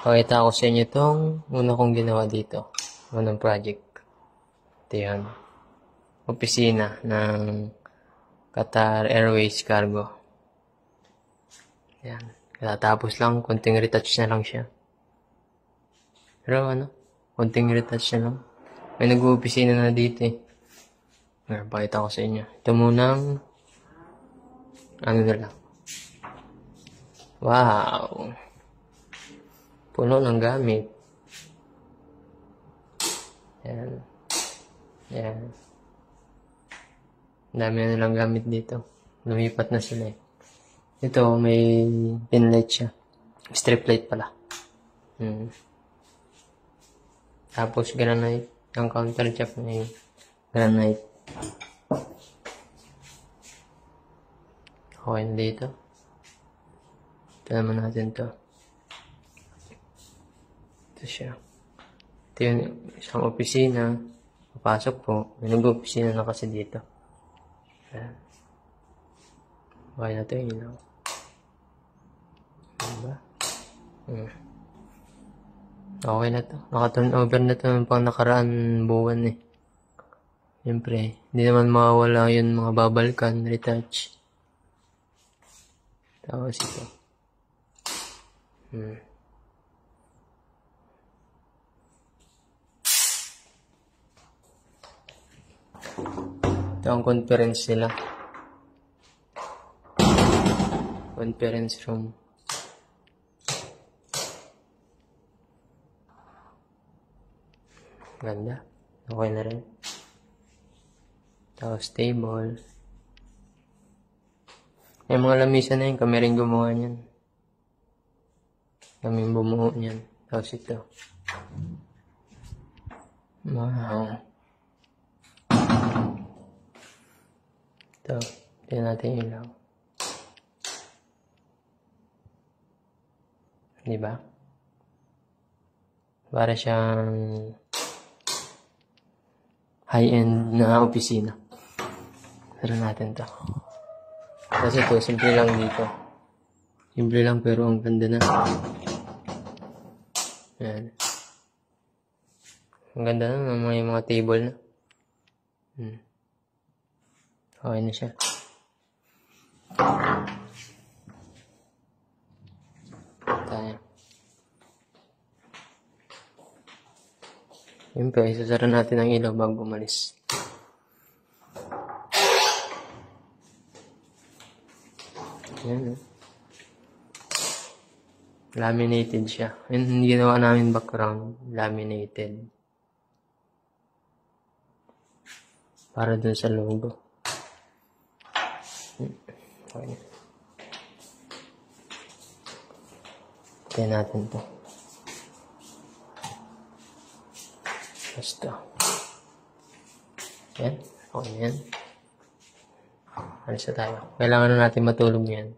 Pakita ko sa inyo itong una kong ginawa dito. Unang project. Ito yan. Opisina ng Qatar Airways Cargo. Yan. Katapos lang, konting retouch na lang siya. Pero konting retouch na lang. May nag-uopisina na dito eh. Ngayon, pakita ko sa inyo. Ito munang, na lang. Wow! Puno ng gamit. Yan. Yan. Dami na nilang gamit dito. Lumipat na sila eh. Ito, may pinlight siya. Strip light pala. Tapos granite. Ang countertop na yung granite. Okay na dito. Ito naman natin to. Ito siya. Ito yung isang opisina. Papasok po. May nag-opisina na kasi dito. Ayan. Okay na ito yung ilaw. Diba? Okay na to. Naka-turn over na to ng pang nakaraan buwan eh. Siyempre, hindi naman mawawala yun mga babalkan, retouch. Tapos ito. Ito ang conference nila. Conference room. Ganda. Okay na rin. Tapos table. May mga lamisa na yun. Kami rin gumawa niyan. Kami bumuo niyan. Tapos ito. Wow. Ito. Tignan natin yung ilaw. Diba? Para siyang high-end na opisina. Tara natin to. Kasi ito, simple lang dito. Simple lang pero ang ganda na. Ayan. Ang ganda na, may mga table na. Okay na siya. Tayo. Siyempre, isasara natin ang ilaw bago umalis. Ayan. Laminated siya. Yung ginawa namin background, laminated. Para dun sa logo. Okay. Tignan natin to. Basta. Yan. Okay yan. Alis na tayo. Kailangan na natin matulog yan.